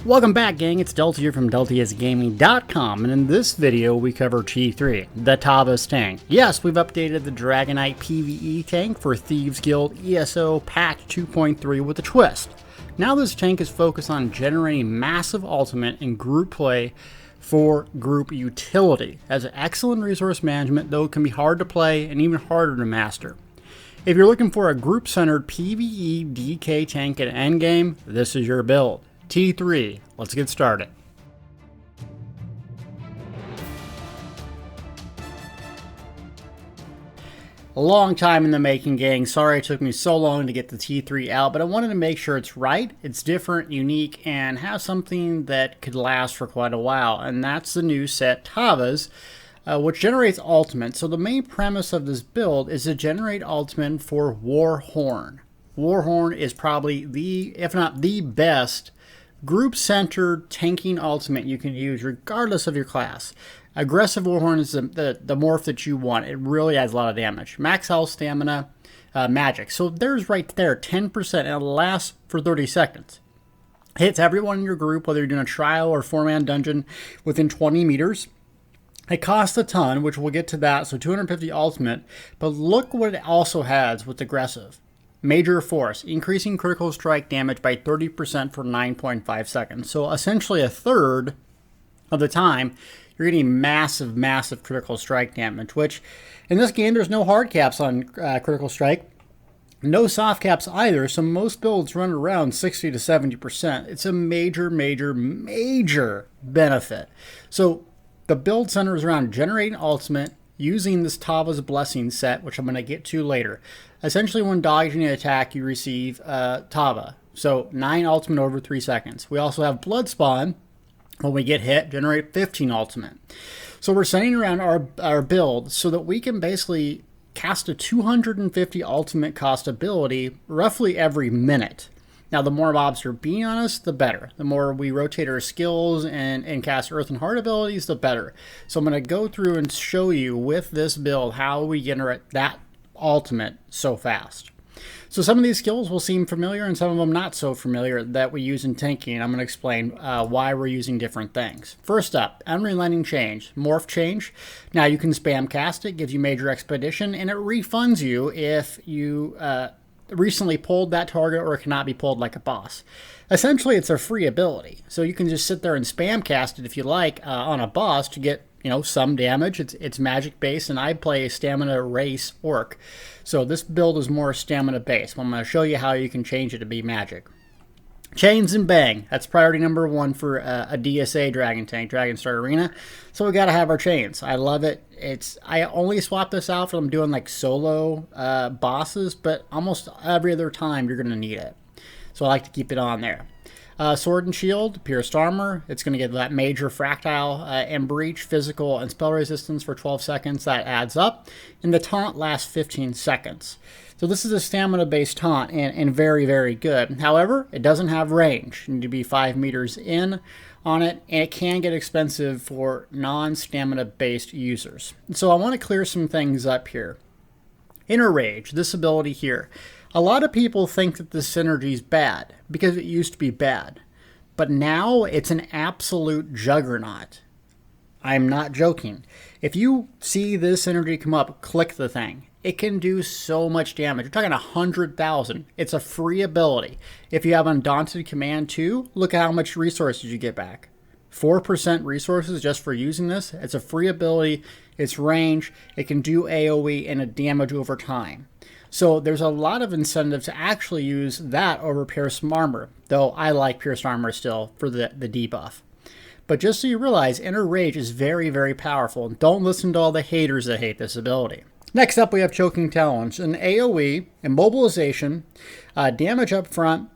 Welcome back, gang. It's Delta here from DeltaIsGaming.com, and in this video we cover T3, the Tava's tank. Yes, we've updated the Dragonknight PvE tank for Thieves Guild ESO Pact 2.3 with a twist. Now this tank is focused on generating massive ultimate and group play for group utility. It has excellent resource management, though it can be hard to play and even harder to master. If you're looking for a group-centered PvE DK tank at endgame, this is your build. T3, let's get started. A long time in the making, gang. Sorry it took me so long to get the T3 out, but I wanted to make sure it's right, it's different, unique, and have something that could last for quite a while. And that's the new set Tava's, which generates ultimate. So the main premise of this build is to generate ultimate for Warhorn. Warhorn is probably the, if not the best, group-centered tanking ultimate you can use regardless of your class. Aggressive Warhorn is the morph that you want. It really adds a lot of damage. Max health, stamina, magic. So there's right there 10%, and it'll last for 30 seconds. Hits everyone in your group, whether you're doing a trial or 4-man dungeon within 20 meters. It costs a ton, which we'll get to that, so 250 ultimate. But look what it also has with aggressive. Major force, increasing critical strike damage by 30% for 9.5 seconds. So essentially a third of the time, you're getting massive, massive critical strike damage, which in this game, there's no hard caps on critical strike. No soft caps either, so most builds run around 60 to 70%. It's a major, major, major benefit. So the build centers around generating ultimate, using this Tava's Blessing set, which I'm going to get to later. Essentially, when dodging an attack, you receive Tava. So 9 ultimate over 3 seconds. We also have Blood Spawn. When we get hit, generate 15 ultimate. So we're centering around our build so that we can basically cast a 250 ultimate cost ability roughly every minute. Now, the more mobs are being on us, the better. The more we rotate our skills and cast Earth and Heart abilities, the better. So I'm going to go through and show you with this build how we generate that ultimate so fast. So some of these skills will seem familiar and some of them not so familiar that we use in tanking. I'm going to explain why we're using different things. First up, Unrelenting Change, Morph Change. Now you can spam cast it, gives you major expedition, and it refunds you if you recently pulled that target or it cannot be pulled like a boss. Essentially, it's a free ability. So you can just sit there and spam cast it if you like on a boss to get some damage. It's magic based, and I play a stamina race orc. So this build is more stamina based. I'm going to show you how you can change it to be magic. Chains and Bang. That's priority number 1 for a DSA Dragon tank, Dragon Star Arena. So we got to have our chains. I love it. I only swap this out when I'm doing like solo bosses, but almost every other time you're going to need it. So I like to keep it on there. Sword and Shield, Pierced Armor. It's going to get that major fractile and breach, physical, and spell resistance for 12 seconds. That adds up. And the taunt lasts 15 seconds. So this is a stamina-based taunt and very, very good. However, it doesn't have range. You need to be 5 meters in on it, and it can get expensive for non-stamina-based users. So I want to clear some things up here. Inner Rage, this ability here. A lot of people think that this synergy is bad because it used to be bad, but now it's an absolute juggernaut. I'm not joking. If you see this synergy come up, click the thing. It can do so much damage. You're talking 100,000. It's a free ability. If you have Undaunted Command 2, look at how much resources you get back. 4% resources just for using this. It's a free ability. It's range. It can do AoE and a damage over time. So there's a lot of incentive to actually use that over Pierced Armor, though I like Pierced Armor still for the debuff. But just so you realize, Inner Rage is very, very powerful. Don't listen to all the haters that hate this ability. Next up, we have Choking Talons, an AoE, immobilization, damage up front,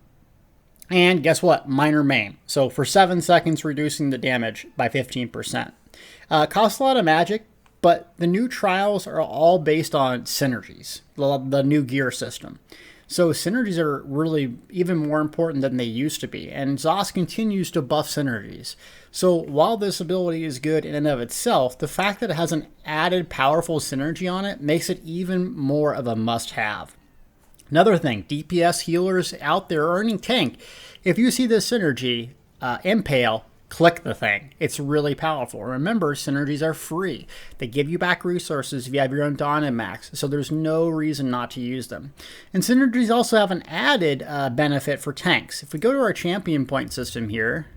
and guess what? Minor maim. So for 7 seconds, reducing the damage by 15%. Costs a lot of magic. But the new trials are all based on synergies, the new gear system. So synergies are really even more important than they used to be. And ZOS continues to buff synergies. So while this ability is good in and of itself, the fact that it has an added powerful synergy on it makes it even more of a must-have. Another thing, DPS healers out there earning tank. If you see this synergy, Impale, click the thing. It's really powerful. Remember, synergies are free. They give you back resources if you have your own Dawn max, so there's no reason not to use them. And synergies also have an added benefit for tanks. If we go to our champion point system here,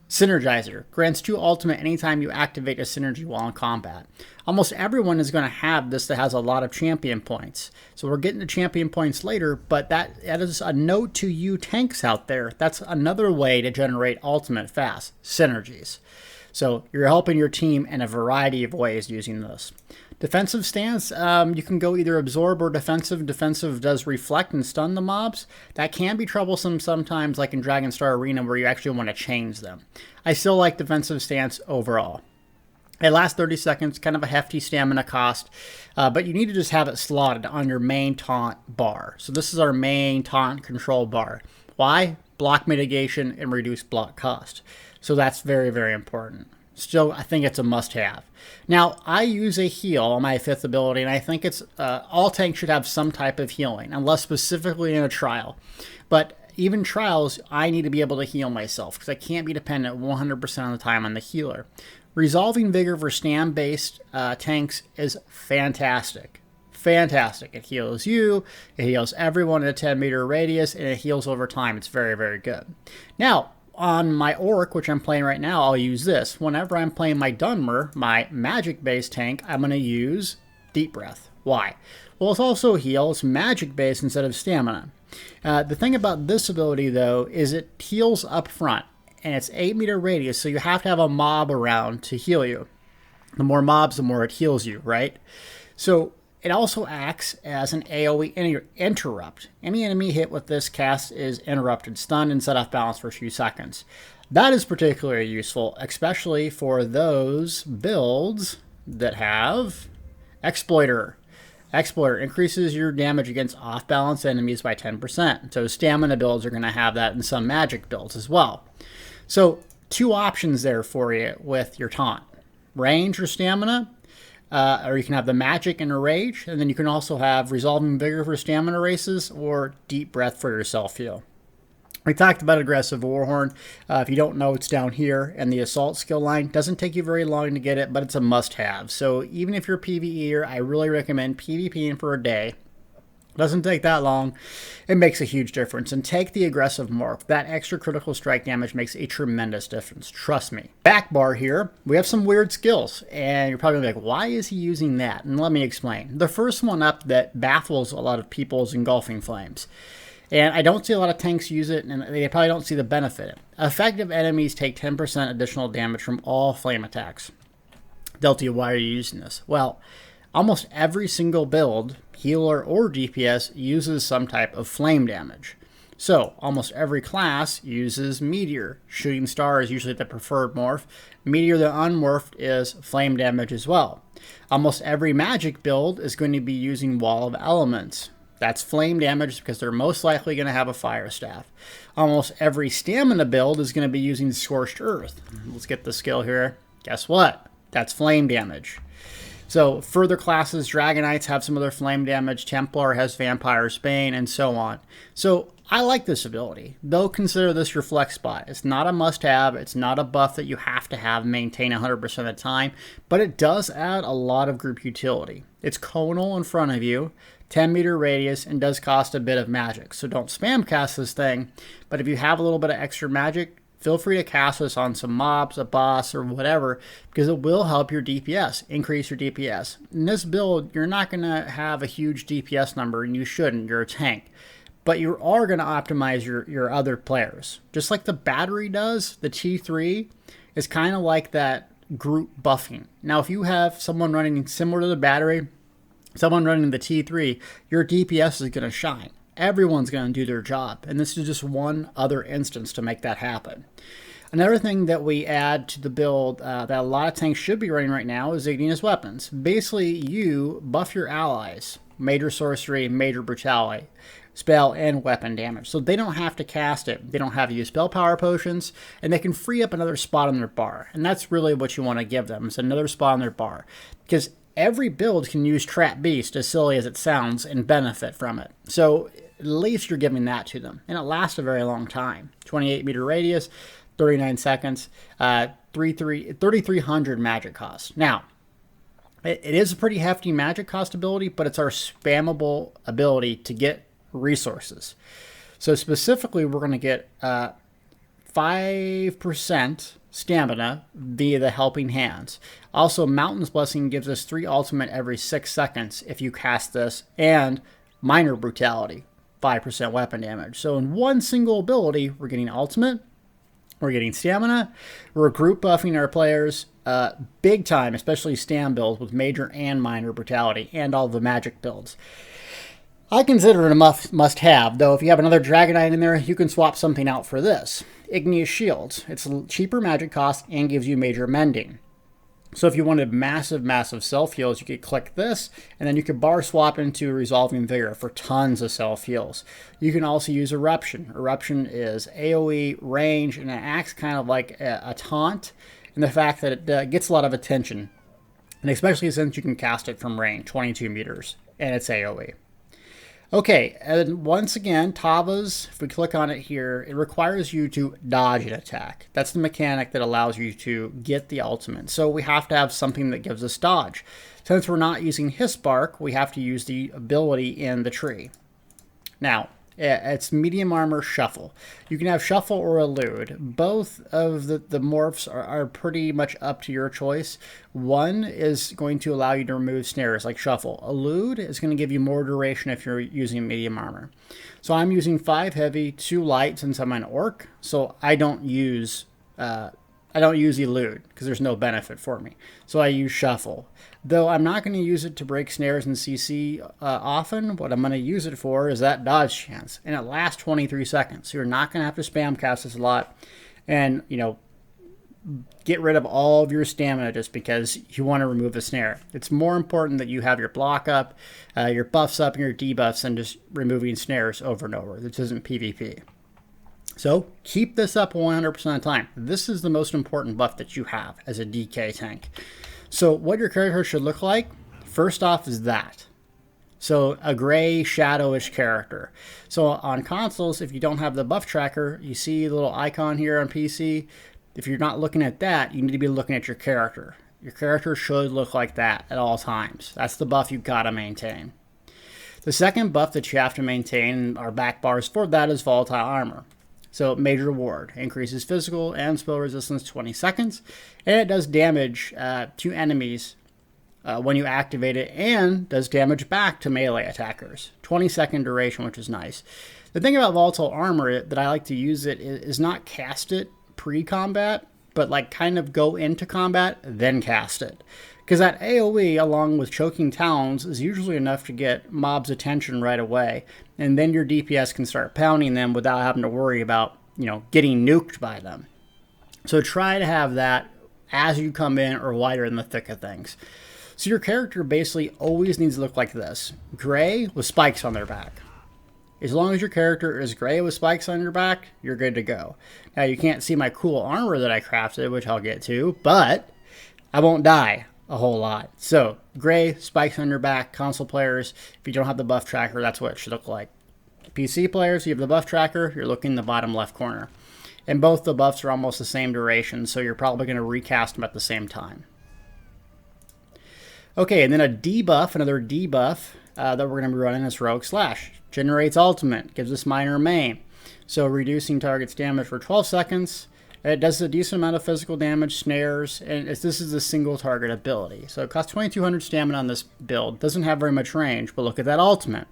Synergizer grants 2 ultimate anytime you activate a synergy while in combat. Almost everyone is going to have this that has a lot of champion points. So we're getting to champion points later, but that is a note to you tanks out there. That's another way to generate ultimate fast, synergies. So you're helping your team in a variety of ways using this. Defensive stance, you can go either absorb or defensive. Defensive does reflect and stun the mobs. That can be troublesome sometimes, like in Dragonstar Arena, where you actually want to change them. I still like defensive stance overall. It lasts 30 seconds, kind of a hefty stamina cost, but you need to just have it slotted on your main taunt bar. So this is our main taunt control bar. Why? Block mitigation and reduce block cost. So that's very, very important. Still, I think it's a must-have. Now, I use a heal on my 5th ability, and I think it's all tanks should have some type of healing, unless specifically in a trial. But even trials, I need to be able to heal myself, because I can't be dependent 100% of the time on the healer. Resolving Vigor for stam-based tanks is fantastic. Fantastic. It heals you, it heals everyone in a 10-meter radius, and it heals over time. It's very, very good. Now, on my Orc, which I'm playing right now, I'll use this. Whenever I'm playing my Dunmer, my magic-based tank, I'm going to use Deep Breath. Why? Well, it's also a heal. It's magic-based instead of stamina. The thing about this ability, though, is it heals up front, and it's 8-meter radius, so you have to have a mob around to heal you. The more mobs, the more it heals you, right? So it also acts as an AoE interrupt. Any enemy hit with this cast is interrupted, stunned, and set off balance for a few seconds. That is particularly useful, especially for those builds that have Exploiter. Exploiter increases your damage against off-balance enemies by 10%. So stamina builds are going to have that in some magic builds as well. So 2 options there for you with your taunt. Range or stamina. Or you can have the magic and a rage, and then you can also have resolving vigor for stamina races or deep breath for your self heal. We talked about aggressive warhorn. If you don't know, it's down here, and the assault skill line doesn't take you very long to get it, but it's a must-have. So even if you're a PvEer, I really recommend PvPing for a day. Doesn't take that long. It makes a huge difference. And take the aggressive mark. That extra critical strike damage makes a tremendous difference. Trust me. Back bar here, we have some weird skills. And you're probably like, why is he using that? And let me explain. The first one up that baffles a lot of people is Engulfing Flames. And I don't see a lot of tanks use it, and they probably don't see the benefit. Effective enemies take 10% additional damage from all flame attacks. Delta, why are you using this? Well, almost every single build, healer or DPS, uses some type of flame damage. So, almost every class uses Meteor. Shooting Star is usually the preferred morph. Meteor the unmorphed is flame damage as well. Almost every magic build is going to be using Wall of Elements. That's flame damage because they're most likely going to have a fire staff. Almost every stamina build is going to be using Scorched Earth. Let's get the skill here. Guess what? That's flame damage. So further classes, Dragonknights have some other flame damage, Templar has Vampire's Bane, and so on. So I like this ability, though consider this your flex spot. It's not a must-have, it's not a buff that you have to have maintain 100% of the time, but it does add a lot of group utility. It's conal in front of you, 10-meter radius, and does cost a bit of magic. So don't spam cast this thing, but if you have a little bit of extra magic, feel free to cast this on some mobs, a boss, or whatever, because it will help your DPS, increase your DPS. In this build, you're not going to have a huge DPS number, and you shouldn't. You're a tank. But you are going to optimize your other players. Just like the battery does, the T3 is kind of like that group buffing. Now, if you have someone running similar to the battery, someone running the T3, your DPS is going to shine. Everyone's going to do their job, and this is just one other instance to make that happen. Another thing that we add to the build that a lot of tanks should be running right now is Igneous Weapons. Basically, you buff your allies, major sorcery, major brutality, spell, and weapon damage. So they don't have to cast it. They don't have to use spell power potions, and they can free up another spot on their bar. And that's really what you want to give them, is another spot on their bar. Because every build can use Trap Beast, as silly as it sounds, and benefit from it. So at least you're giving that to them. And it lasts a very long time. 28-meter radius, 39 seconds, 3,300 magic cost. Now, it is a pretty hefty magic cost ability, but it's our spammable ability to get resources. So specifically, we're going to get 5% stamina via the Helping Hands. Also, Mountain's Blessing gives us 3 ultimate every 6 seconds if you cast this, and Minor Brutality, 5% weapon damage. So in one single ability, we're getting ultimate, we're getting stamina, we're group buffing our players big time, especially stam builds with Major and Minor Brutality, and all the magic builds. I consider it a must-have, though if you have another Dragonknight in there, you can swap something out for this. Igneous Shields. It's a cheaper magic cost and gives you Major Mending. So if you wanted massive self-heals, you could click this, and then you could bar swap into Resolving Vigor for tons of self-heals. You can also use Eruption. Eruption is AoE, range, and it acts kind of like a taunt, and the fact that it gets a lot of attention, and especially since you can cast it from range, 22 meters, and it's AoE. Okay, and once again, Tava's, if we click on it here, it requires you to dodge an attack. That's the mechanic that allows you to get the ultimate. So we have to have something that gives us dodge. Since we're not using Hissbark, we have to use the ability in the tree. Now, it's medium armor shuffle. You can have shuffle or elude. Both of the morphs are pretty much up to your choice. One is going to allow you to remove snares like shuffle. Elude is going to give you more duration if you're using medium armor. So I'm using 5 heavy, 2 light since I'm an orc. So I don't use elude because there's no benefit for me. So I use shuffle. Though I'm not going to use it to break snares and CC often, what I'm going to use it for is that dodge chance. And it lasts 23 seconds. So you're not going to have to spam cast this a lot. And, you know, get rid of all of your stamina just because you want to remove a snare. It's more important that you have your block up, your buffs up, and your debuffs than just removing snares over and over. This isn't PvP. So keep this up 100% of the time. This is the most important buff that you have as a DK tank. So what your character should look like, first off, is that. So a gray, shadowish character. So on consoles, if you don't have the buff tracker, you see the little icon here on PC. If you're not looking at that, you need to be looking at your character. Your character should look like that at all times. That's the buff you've got to maintain. The second buff that you have to maintain, our back bars for that, is volatile armor. So Major Ward increases physical and spell resistance 20 seconds, and it does damage to enemies when you activate it, and does damage back to melee attackers. 20-second duration, which is nice. The thing about volatile armor that I like to use it is not cast it pre-combat, but like kind of go into combat, then cast it. Because that AoE, along with choking talons, is usually enough to get mobs' attention right away. And then your DPS can start pounding them without having to worry about, you know, getting nuked by them. So try to have that as you come in or while you're in the thick of things. So your character basically always needs to look like this. Gray with spikes on their back. As long as your character is gray with spikes on your back, you're good to go. Now you can't see my cool armor that I crafted, which I'll get to, but I won't die a whole lot. So gray, spikes on your back. Console players, if you don't have the buff tracker, that's what it should look like. PC players, you have the buff tracker, you're looking in the bottom left corner. And both the buffs are almost the same duration, so you're probably going to recast them at the same time. Okay, and then a debuff, another debuff that we're going to be running is Rogue Slash. Generates ultimate, gives us minor main. So reducing target's damage for 12 seconds. It does a decent amount of physical damage, snares, and this is a single target ability. So it costs 2200 stamina on this build. Doesn't have very much range, but look at that ultimate.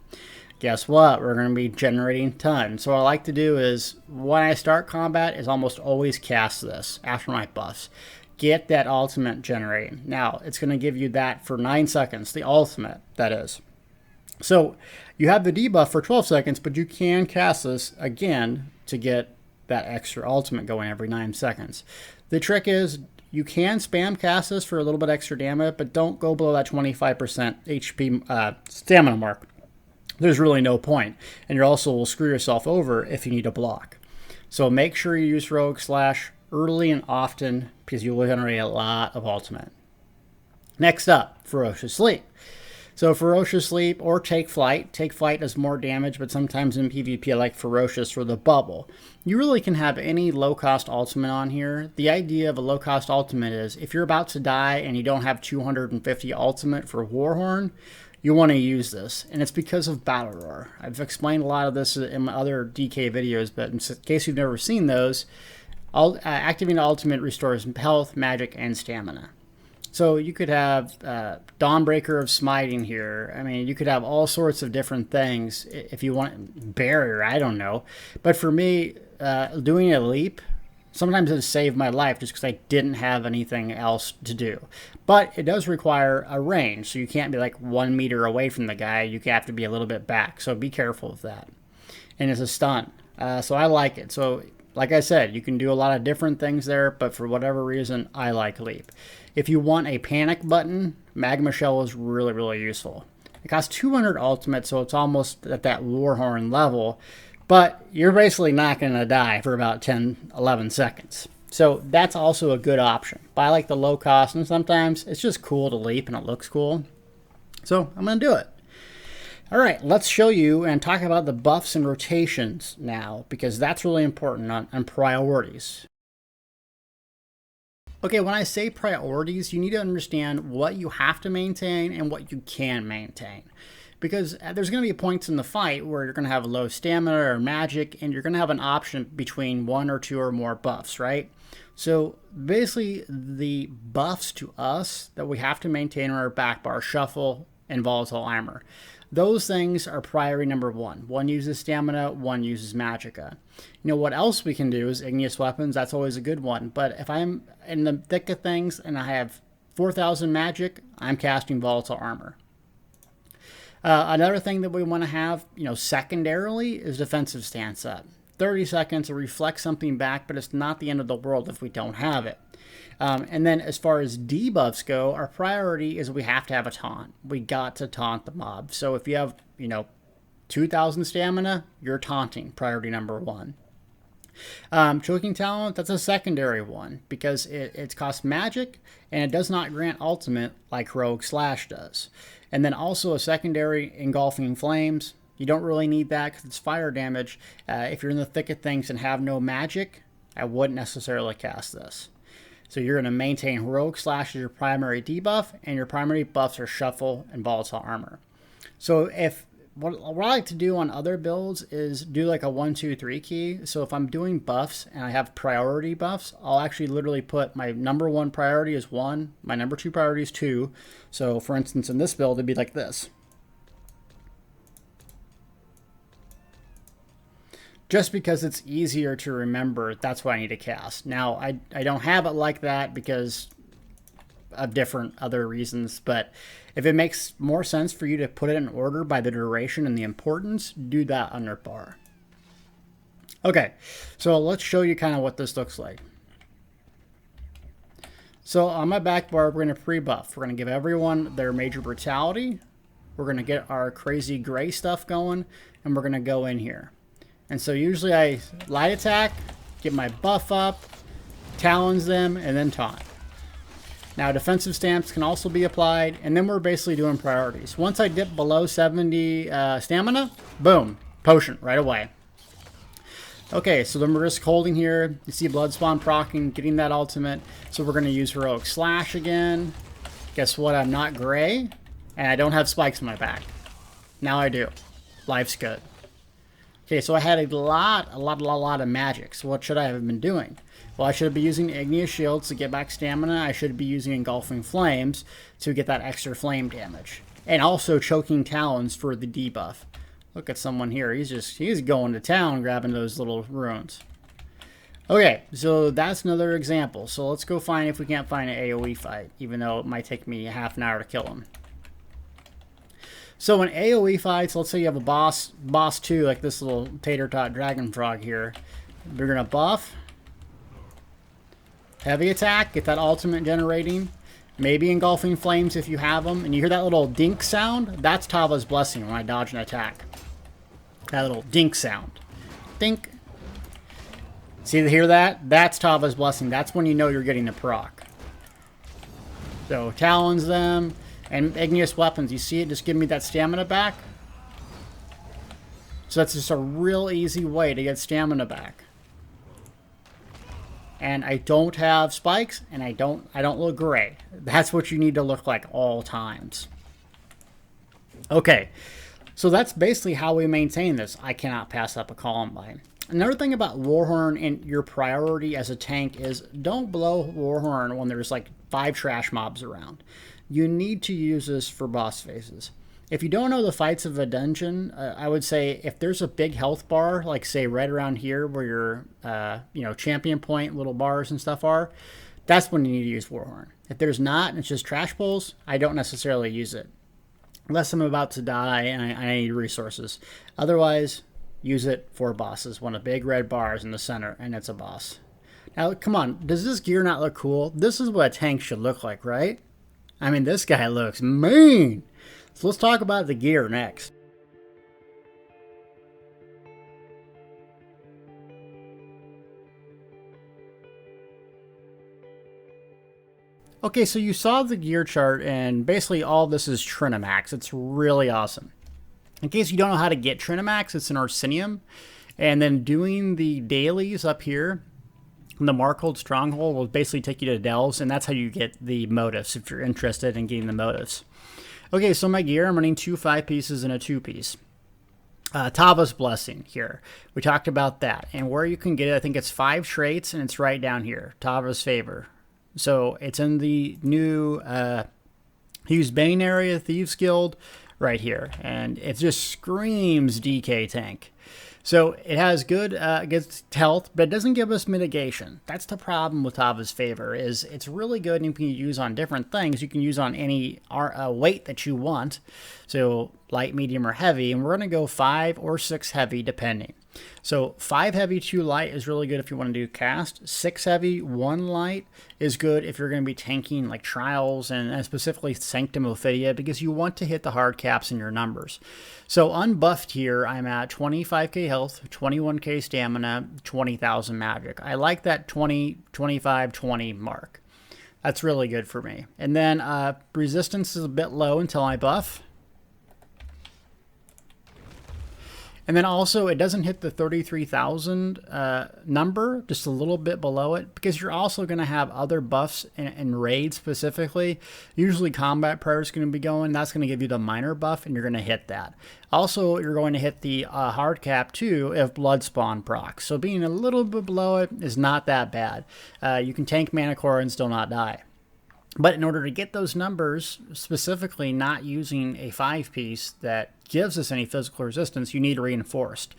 Guess what? We're going to be generating tons. So what I like to do is, when I start combat, is almost always cast this after my buffs. Get that ultimate generating. Now, it's going to give you that for 9 seconds, the ultimate, that is. So you have the debuff for 12 seconds, but you can cast this again to get that extra ultimate going every 9 seconds. The trick is you can spam cast this for a little bit extra damage, but don't go below that 25% HP stamina mark. There's really no point, and you also will screw yourself over if you need a block. So make sure you use Rogue Slash early and often because you will generate a lot of ultimate. Next up, Ferocious Sleep. So Ferocious Leap or Take Flight. Take Flight does more damage, but sometimes in PvP I like Ferocious for the bubble. You really can have any low-cost ultimate on here. The idea of a low-cost ultimate is if you're about to die and you don't have 250 ultimate for Warhorn, you want to use this, and it's because of Battle Roar. I've explained a lot of this in my other DK videos, but in case you've never seen those, activating the ultimate restores health, magic, and stamina. So you could have Dawnbreaker of Smiting here. I mean, you could have all sorts of different things if you want. Barrier, I don't know. But for me, doing a leap, sometimes it saved my life just because I didn't have anything else to do. But it does require a range, so you can't be like 1 meter away from the guy. You have to be a little bit back, so be careful of that. And it's a stun, so I like it. So like I said, you can do a lot of different things there, but for whatever reason, I like Leap. If you want a panic button, Magma Shell is really, really useful. It costs 200 ultimate, so it's almost at that Warhorn level, but you're basically not going to die for about 10, 11 seconds. So that's also a good option. But I like the low cost, and sometimes it's just cool to leap and it looks cool. So I'm going to do it. All right, let's show you and talk about the buffs and rotations now, because that's really important on priorities. Okay, when I say priorities, you need to understand what you have to maintain and what you can maintain. Because there's going to be points in the fight where you're going to have low stamina or magic, and you're going to have an option between 1 or 2 or more buffs, right? So basically, the buffs to us that we have to maintain are back bar, shuffle, and volatile armor. Those things are priority number 1. One uses stamina, one uses magicka. You know what else we can do is igneous weapons. That's always a good one. But if I'm in the thick of things and I have 4,000 magic, I'm casting volatile armor. Another thing that we want to have, secondarily is defensive stance up. 30 seconds to reflect something back, but it's not the end of the world if we don't have it. And then as far as debuffs go, our priority is we have to have a taunt. We got to taunt the mob. So if you have, 2,000 stamina, you're taunting, priority number 1. Choking Talent, that's a secondary one because it costs magic and it does not grant ultimate like Rogue Slash does. And then also a secondary Engulfing Flames. You don't really need that because it's fire damage. If you're in the thick of things and have no magic, I wouldn't necessarily cast this. So you're going to maintain Rogue Slash as your primary debuff, and your primary buffs are Shuffle and Volatile Armor. So what I like to do on other builds is do like a 1, 2, 3 key. So if I'm doing buffs and I have priority buffs, I'll actually literally put my number 1 priority is 1, my number 2 priority is 2. So for instance, in this build, it'd be like this. Just because it's easier to remember, that's what I need to cast. Now, I don't have it like that because of different other reasons, but if it makes more sense for you to put it in order by the duration and the importance, do that under bar. Okay, so let's show you kind of what this looks like. So on my back bar, we're going to pre-buff. We're going to give everyone their major brutality. We're going to get our crazy gray stuff going, and we're going to go in here. And so usually I light attack, get my buff up, talons them, and then taunt. Now defensive stamps can also be applied, and then we're basically doing priorities. Once I dip below 70 stamina, boom, potion right away. Okay, so then we're just holding here. You see Blood Spawn proccing, getting that ultimate. So we're going to use Heroic Slash again. Guess what? I'm not gray, and I don't have spikes in my back. Now I do. Life's good. Okay, so I had a lot of magic. So what should I have been doing? Well, I should be using Igneous Shields to get back stamina. I should be using Engulfing Flames to get that extra flame damage. And also Choking Talons for the debuff. Look at someone here. He's going to town grabbing those little runes. Okay, so that's another example. So let's go find if we can't find an AoE fight, even though it might take me half an hour to kill him. So in AoE fights, let's say you have a boss 2, like this little tater tot dragon frog here. We're going to buff. Heavy attack, get that ultimate generating. Maybe Engulfing Flames if you have them. And you hear that little dink sound? That's Tava's Blessing when I dodge an attack. That little dink sound. Dink. See, hear that? That's Tava's Blessing. That's when you know you're getting a proc. So talons them. And igneous weapons, you see it? Just give me that stamina back. So that's just a real easy way to get stamina back. And I don't have spikes, and I don't look gray. That's what you need to look like all times. Okay, so that's basically how we maintain this. I cannot pass up a Columbine. Another thing about Warhorn and your priority as a tank is don't blow Warhorn when there's like 5 trash mobs around. You need to use this for boss phases. If you don't know the fights of a dungeon, I would say if there's a big health bar, like say right around here where your champion point little bars and stuff are, that's when you need to use Warhorn. If there's not and it's just trash pulls, I don't necessarily use it. Unless I'm about to die and I need resources. Otherwise, use it for bosses when a big red bar is in the center and it's a boss. Now, come on, does this gear not look cool? This is what a tank should look like, right? I mean, this guy looks mean. So let's talk about the gear next. Okay, so you saw the gear chart, and basically all this is Trinamax. It's really awesome. In case you don't know how to get Trinamax, it's an Arsenium. And then doing the dailies up here, the Markhold Stronghold will basically take you to Delves, and that's how you get the motifs if you're interested in getting the motifs. Okay, so my gear, I'm running 2 5-pieces and a 2-piece. Tava's Blessing here. We talked about that. And where you can get it, I think it's 5 traits, and it's right down here. Tava's Favor. So it's in the new Hughes Bane area, Thieves Guild, right here. And it just screams DK tank. So it has good health, but it doesn't give us mitigation. That's the problem with Tava's Favor, is it's really good and you can use on different things. You can use on any weight that you want. So light, medium, or heavy. And we're going to go 5 or 6 heavy, depending. So 5 heavy, 2 light is really good if you want to do cast. 6 heavy, 1 light is good if you're going to be tanking like Trials and specifically Sanctum Ophidia, because you want to hit the hard caps in your numbers. So unbuffed here, I'm at 25k health, 21k stamina, 20,000 magic. I like that 20, 25, 20 mark. That's really good for me. And then resistance is a bit low until I buff. And then also, it doesn't hit the 33,000 number, just a little bit below it, because you're also going to have other buffs in raids specifically. Usually combat prayer is going to be going. That's going to give you the minor buff, and you're going to hit that. Also, you're going to hit the hard cap too if blood spawn procs. So being a little bit below it is not that bad. You can tank mana core and still not die. But in order to get those numbers, specifically not using a 5-piece that gives us any physical resistance, you need reinforced.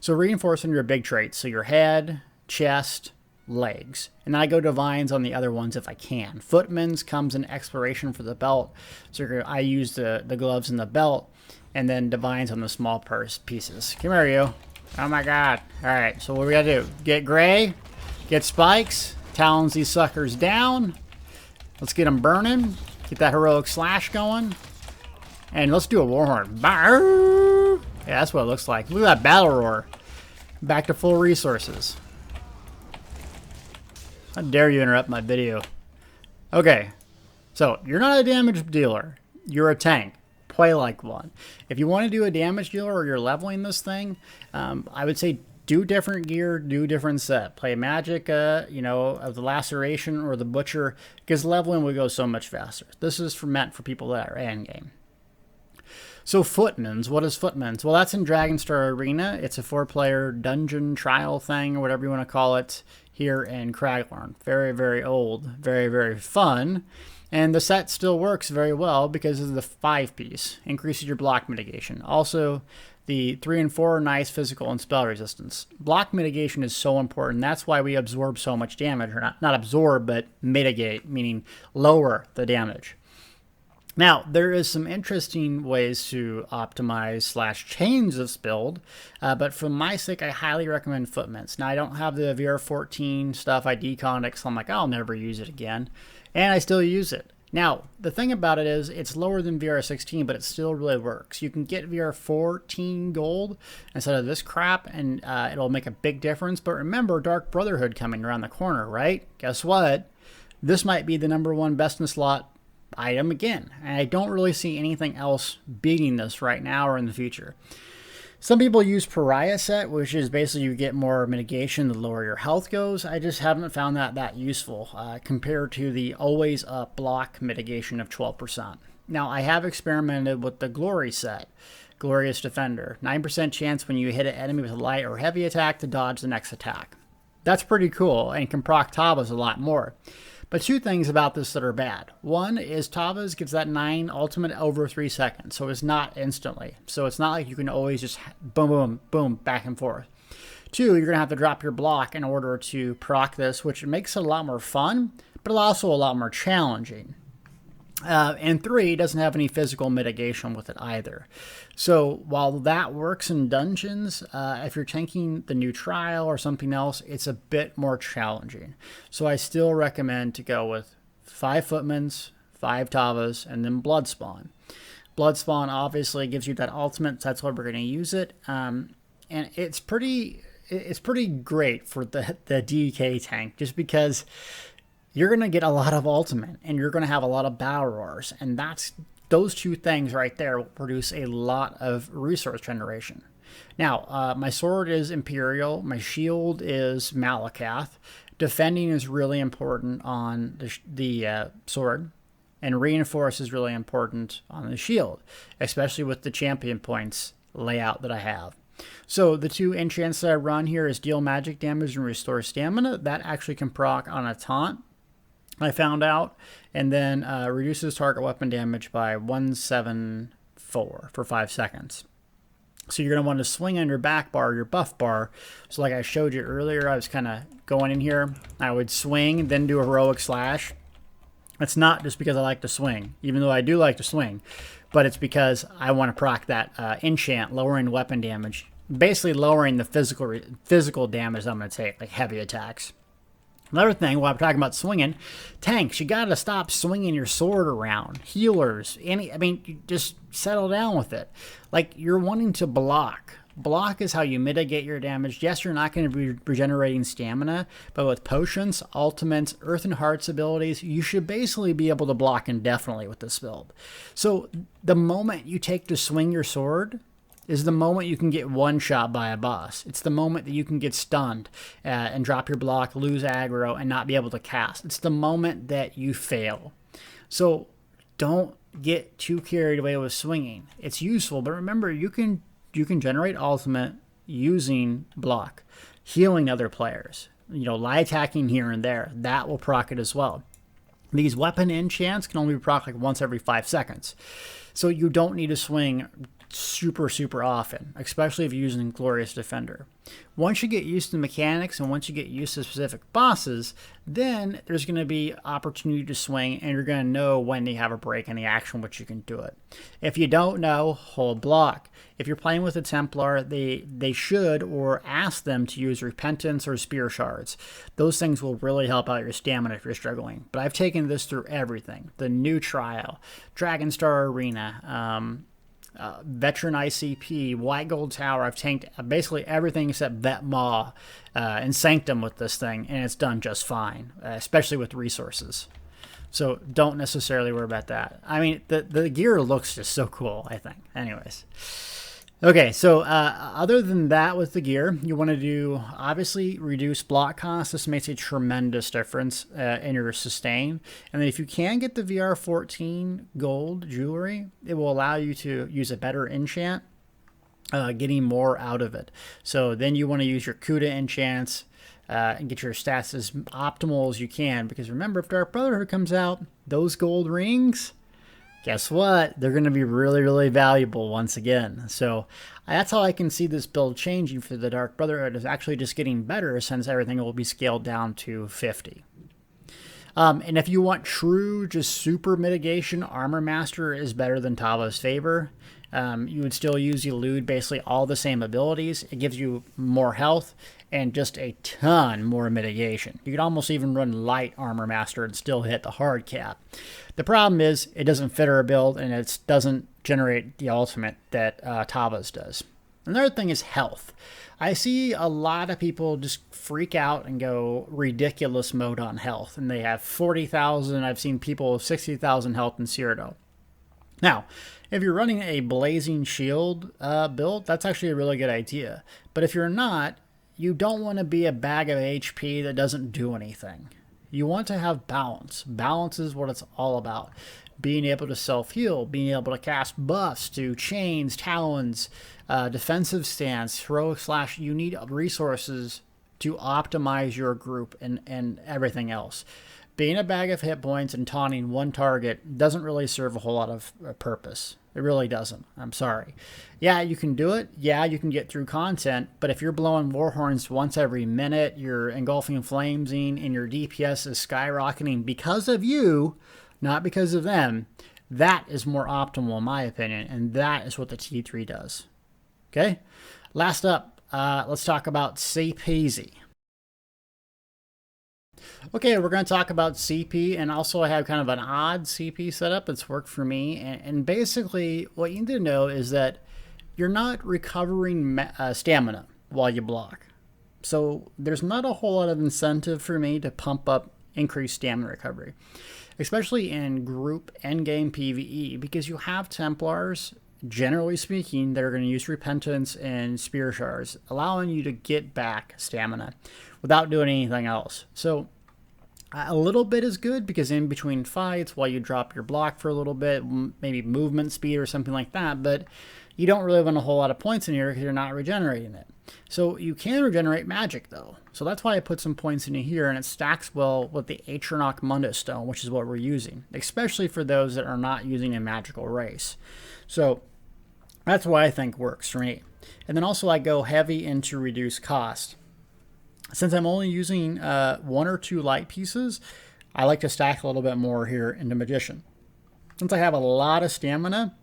So reinforcing your big traits. So your head, chest, legs. And I go divines on the other ones if I can. Footman's comes in exploration for the belt. So I use the gloves and the belt. And then divines on the small pieces. Come here, you. Oh my god. Alright, so what do we gotta do? Get gray. Get spikes. Talons these suckers down. Let's get them burning. Get that heroic slash going. And let's do a Warhorn. Yeah, that's what it looks like. Look at that battle roar. Back to full resources. How dare you interrupt my video. Okay. So, you're not a damage dealer. You're a tank. Play like one. If you want to do a damage dealer or you're leveling this thing, I would say do different gear, do different set. Play magic, of the laceration or the butcher, because leveling will go so much faster. This is meant for people that are endgame. So Footman's, what is Footman's? Well, that's in Dragonstar Arena. It's a 4-player dungeon trial thing, or whatever you want to call it, here in Craglorn. Very, very old, very, very fun. And the set still works very well because of the 5-piece. Increases your block mitigation. Also, the 3 and 4 are nice physical and spell resistance. Block mitigation is so important. That's why we absorb so much damage. Or not absorb, but mitigate, meaning lower the damage. Now, there is some interesting ways to optimize / change this build, but for my sake, I highly recommend Footman's. Now, I don't have the VR14 stuff. I deconned it, so I'm like, I'll never use it again. And I still use it. Now, the thing about it is it's lower than VR16, but it still really works. You can get VR14 gold instead of this crap, and it'll make a big difference. But remember, Dark Brotherhood coming around the corner, right? Guess what? This might be the #1 best in slot item again. And I don't really see anything else beating this right now or in the future. Some people use Pariah set, which is basically you get more mitigation the lower your health goes. I just haven't found that useful compared to the always up block mitigation of 12%. Now, I have experimented with the Glory set, Glorious Defender. 9% chance when you hit an enemy with a light or heavy attack to dodge the next attack. That's pretty cool and can proc Tavas a lot more. But two things about this that are bad. One is Tava's gives that 9 ultimate over 3 seconds, so it's not instantly. So it's not like you can always just boom, boom, boom, back and forth. Two, you're going to have to drop your block in order to proc this, which makes it a lot more fun, but also a lot more challenging. And 3, it doesn't have any physical mitigation with it either. So while that works in dungeons, if you're tanking the new trial or something else, it's a bit more challenging. So I still recommend to go with 5 Footmans, 5 Tavas, and then Bloodspawn. Bloodspawn obviously gives you that ultimate, so that's why we're going to use it. And it's pretty great for the DK tank, just because you're going to get a lot of ultimate, and you're going to have a lot of battle roars, and those two things right there will produce a lot of resource generation. Now, my sword is Imperial, my shield is Malakath. Defending is really important on the sword, and reinforce is really important on the shield, especially with the champion points layout that I have. So the 2 enchants that I run here is deal magic damage and restore stamina. That actually can proc on a taunt, I found out, and then reduces target weapon damage by 174 for 5 seconds. So you're going to want to swing on your back bar, your buff bar. So like I showed you earlier, I was kind of going in here. I would swing, then do a heroic slash. It's not just because I like to swing, even though I do like to swing, but it's because I want to proc that enchant, lowering weapon damage, basically lowering the physical damage I'm going to take, like heavy attacks. Another thing, while I'm talking about swinging, tanks, you got to stop swinging your sword around. Healers, you just settle down with it. Like, you're wanting to block. Block is how you mitigate your damage. Yes, you're not going to be regenerating stamina, but with potions, ultimates, Earth and Hearts abilities, you should basically be able to block indefinitely with this build. So the moment you take to swing your sword is the moment you can get one shot by a boss. It's the moment that you can get stunned and drop your block, lose aggro, and not be able to cast. It's the moment that you fail. So don't get too carried away with swinging. It's useful, but remember, you can generate ultimate using block, healing other players, light attacking here and there. That will proc it as well. These weapon enchants can only be proc like once every 5 seconds. So you don't need to swing super often, especially if you're using Glorious Defender. Once you get used to the mechanics and once you get used to specific bosses, then there's going to be opportunity to swing, and you're going to know when you have a break in the action, which you can do it. If you don't know, hold block. If you're playing with a Templar, they should or ask them to use Repentance or Spear Shards. Those things will really help out your stamina if you're struggling. But I've taken this through everything. The new trial, Dragonstar Arena, Veteran ICP, White Gold Tower. I've tanked basically everything except Vet Maw and Sanctum with this thing, and it's done just fine, especially with resources. So don't necessarily worry about that. I mean, the gear looks just so cool, I think. Anyways. Okay, so other than that with the gear, you want to do, obviously, reduce block cost. This makes a tremendous difference in your sustain. And then if you can get the VR14 gold jewelry, it will allow you to use a better enchant, getting more out of it. So then you want to use your Kuda enchants and get your stats as optimal as you can. Because remember, if Dark Brotherhood comes out, those gold rings, guess what? They're going to be really valuable once again. So that's how I can see this build changing for the Dark Brotherhood, is actually just getting better since everything will be scaled down to 50. And if you want true, just super mitigation, Armor Master is better than Tava's Favor. You would still use Elude, basically all the same abilities. It gives you more health and just a ton more mitigation. You could almost even run light Armor Master and still hit the hard cap. The problem is it doesn't fit our build, and it doesn't generate the ultimate that Tava's does. Another thing is health. I see a lot of people just freak out and go ridiculous mode on health, and they have 40,000. I've seen people with 60,000 health in Cyrodiil. Now, if you're running a Blazing Shield build, that's actually a really good idea. But if you're not, you don't want to be a bag of HP that doesn't do anything. You want to have balance. Balance is what it's all about. Being able to self-heal, being able to cast buffs to chains, talons, defensive stance, heroic slash. You need resources to optimize your group and everything else. Being a bag of hit points and taunting one target doesn't really serve a whole lot of purpose. It really doesn't. I'm sorry. Yeah, you can do it. Yeah, you can get through content. But if you're blowing warhorns once every minute, you're engulfing flamesing, and your DPS is skyrocketing because of you, not because of them, that is more optimal in my opinion, and that is what the T3 does. Okay? Last up, let's talk about CPZ. Okay, we're going to talk about CP, and also I have kind of an odd CP setup that's worked for me. And basically, what you need to know is that you're not recovering stamina while you block. So there's not a whole lot of incentive for me to pump up increased stamina recovery, especially in group endgame PvE, because you have Templars, generally speaking, that are going to use Repentance and Spear Shards, allowing you to get back stamina without doing anything else. So a little bit is good, because in between fights, while you drop your block for a little bit, maybe movement speed or something like that, but you don't really want a whole lot of points in here because you're not regenerating it. So you can regenerate magic though. So that's why I put some points into here, and it stacks well with the Atronach Mundus Stone, which is what we're using, especially for those that are not using a magical race. So that's why I think works for me. And then also I go heavy into reduced cost. Since I'm only using 1 or 2 light pieces, I like to stack a little bit more here into Magician. Since I have a lot of stamina,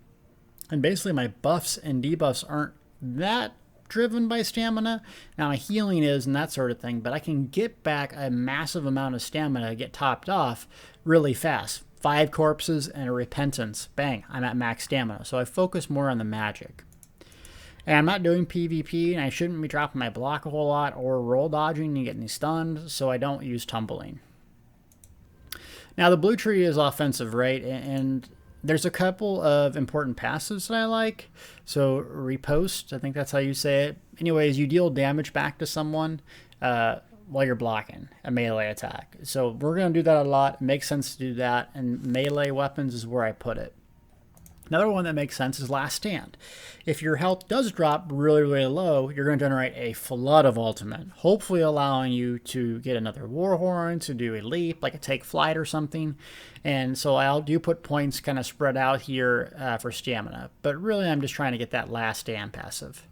and basically my buffs and debuffs aren't that driven by stamina. Now my healing is and that sort of thing, but I can get back a massive amount of stamina, get topped off really fast. 5 corpses and a repentance, bang, I'm at max stamina. So I focus more on the magic. And I'm not doing PvP, and I shouldn't be dropping my block a whole lot or roll dodging and getting stunned, so I don't use tumbling. Now the blue tree is offensive, right? And there's a couple of important passives that I like. So repost, I think that's how you say it. Anyways, you deal damage back to someone while you're blocking a melee attack. So we're going to do that a lot. It makes sense to do that, and melee weapons is where I put it. Another one that makes sense is Last Stand. If your health does drop really, really low, you're going to generate a flood of ultimate, hopefully allowing you to get another Warhorn, to do a leap, like a take flight or something. And so I do put points kind of spread out here for stamina. But really, I'm just trying to get that Last Stand passive.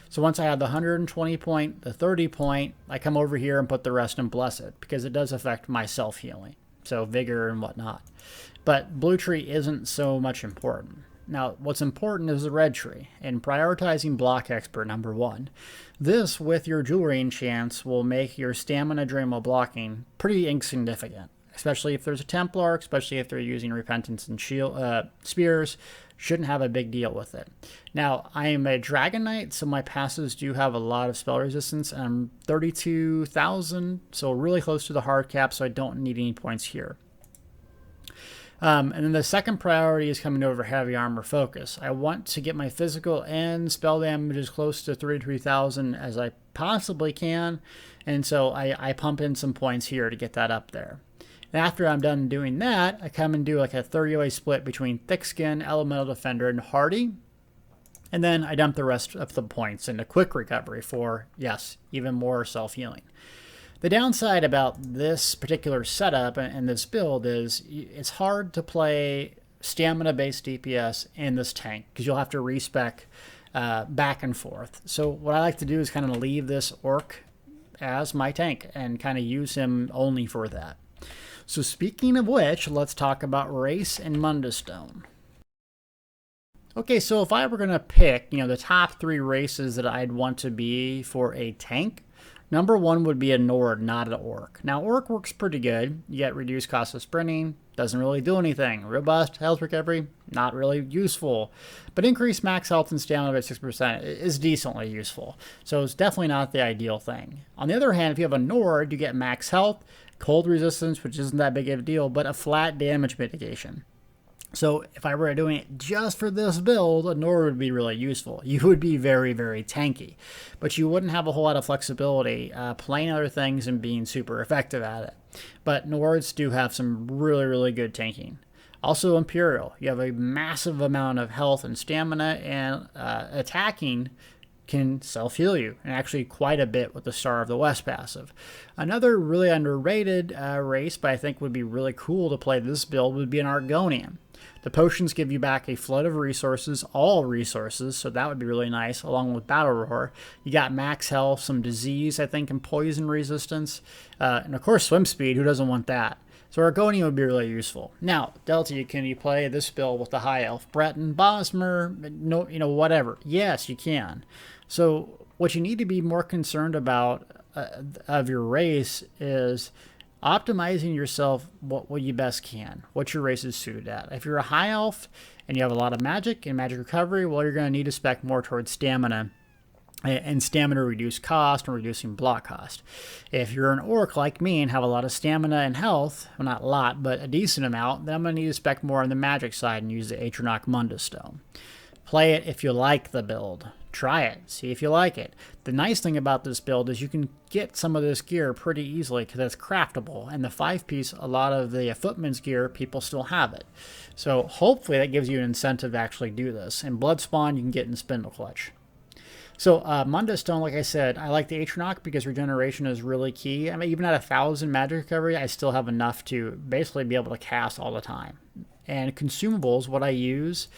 So once I have the 120 point, the 30 point, I come over here and put the rest in Blessed, because it does affect my self-healing. So vigor and whatnot. But blue tree isn't so much important. Now, what's important is the red tree, and prioritizing block expert number 1. This, with your jewelry enchants, will make your stamina drain while blocking pretty insignificant, especially if there's a Templar, especially if they're using Repentance and shield spears. Shouldn't have a big deal with it. Now, I am a Dragonknight, so my passives do have a lot of spell resistance, and I'm 32,000, so really close to the hard cap, so I don't need any points here. And then the second priority is coming over heavy armor focus. I want to get my physical and spell damage as close to 33,000 as I possibly can, and so I pump in some points here to get that up there. And after I'm done doing that, I come and do like a 30-way split between Thick Skin, Elemental Defender, and Hardy, and then I dump the rest of the points into Quick Recovery for, yes, even more self-healing. The downside about this particular setup and this build is it's hard to play stamina-based DPS in this tank, because you'll have to respec back and forth. So what I like to do is kind of leave this orc as my tank and kind of use him only for that. So speaking of which, let's talk about race and Mundus Stone. Okay, so if I were going to pick, the top 3 races that I'd want to be for a tank, number 1 would be a Nord, not an Orc. Now, Orc works pretty good. You get reduced cost of sprinting, doesn't really do anything. Robust, health recovery, not really useful. But increased max health and stamina by 6% is decently useful. So it's definitely not the ideal thing. On the other hand, if you have a Nord, you get max health, cold resistance, which isn't that big of a deal, but a flat damage mitigation. So if I were doing it just for this build, a Nord would be really useful. You would be very, very tanky, but you wouldn't have a whole lot of flexibility playing other things and being super effective at it. But Nords do have some really, really good tanking. Also Imperial, you have a massive amount of health and stamina, and attacking can self-heal you, and actually quite a bit with the Star of the West passive. Another really underrated race, but I think would be really cool to play this build, would be an Argonian. The potions give you back a flood of resources, all resources, so that would be really nice, along with Battle Roar. You got max health, some disease, I think, and poison resistance, and of course swim speed. Who doesn't want that? So Argonian would be really useful. Now, Delta, can you play this build with the High Elf? Breton, Bosmer, no, whatever. Yes, you can. So what you need to be more concerned about of your race is optimizing yourself what you best can, what your race is suited at. If you're a high elf and you have a lot of magic and magic recovery, well, you're going to need to spec more towards stamina, and stamina reduce cost and reducing block cost. If you're an orc like me and have a lot of stamina and health, well, not a lot, but a decent amount, then I'm going to need to spec more on the magic side and use the Atronach Mundus Stone. Play it if you like the build. Try it. See if you like it. The nice thing about this build is you can get some of this gear pretty easily because it's craftable. And the 5-piece, a lot of the footman's gear, people still have it. So hopefully that gives you an incentive to actually do this. And Bloodspawn you can get in Spindle Clutch. So Mundus Stone, like I said, I like the Atronach because regeneration is really key. I mean, even at 1,000 magic recovery, I still have enough to basically be able to cast all the time. And consumables, what I use,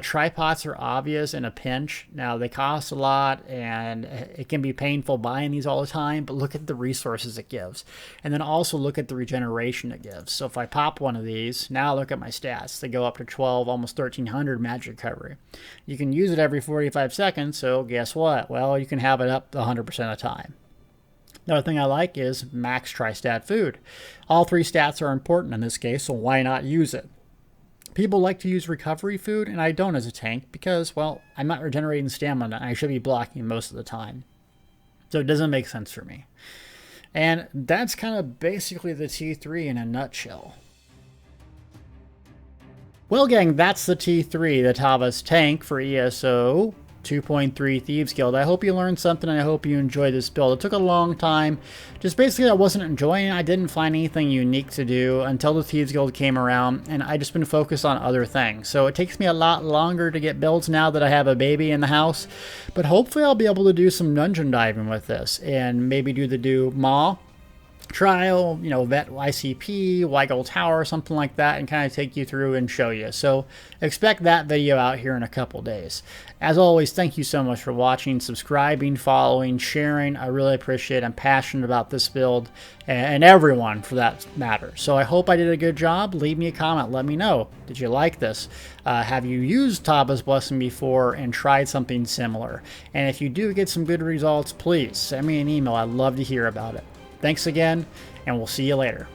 tripods are obvious in a pinch. Now, they cost a lot, and it can be painful buying these all the time, but look at the resources it gives. And then also look at the regeneration it gives. So if I pop one of these, now look at my stats. They go up to 12, almost 1,300 magic recovery. You can use it every 45 seconds, so guess what? Well, you can have it up 100% of the time. Another thing I like is max tri-stat food. All 3 stats are important in this case, so why not use it? People like to use recovery food, and I don't as a tank because, well, I'm not regenerating stamina, and I should be blocking most of the time. So it doesn't make sense for me. And that's kind of basically the T3 in a nutshell. Well, gang, that's the T3, the Tava's tank for ESO 2.3 Thieves Guild. I hope you learned something, and I hope you enjoyed this build. It took a long time. Just basically I wasn't enjoying it. I didn't find anything unique to do until the Thieves Guild came around, and I just been focused on other things. So it takes me a lot longer to get builds now that I have a baby in the house, but hopefully I'll be able to do some dungeon diving with this and maybe do the Maw trial, vet ICP, Weigel Tower, something like that, and kind of take you through and show you. So expect that video out here in a couple days. As always, thank you so much for watching, subscribing, following, sharing. I really appreciate it. I'm passionate about this build and everyone for that matter. So I hope I did a good job. Leave me a comment. Let me know. Did you like this? Have you used Tava's Blessing before and tried something similar? And if you do get some good results, please send me an email. I'd love to hear about it. Thanks again, and we'll see you later.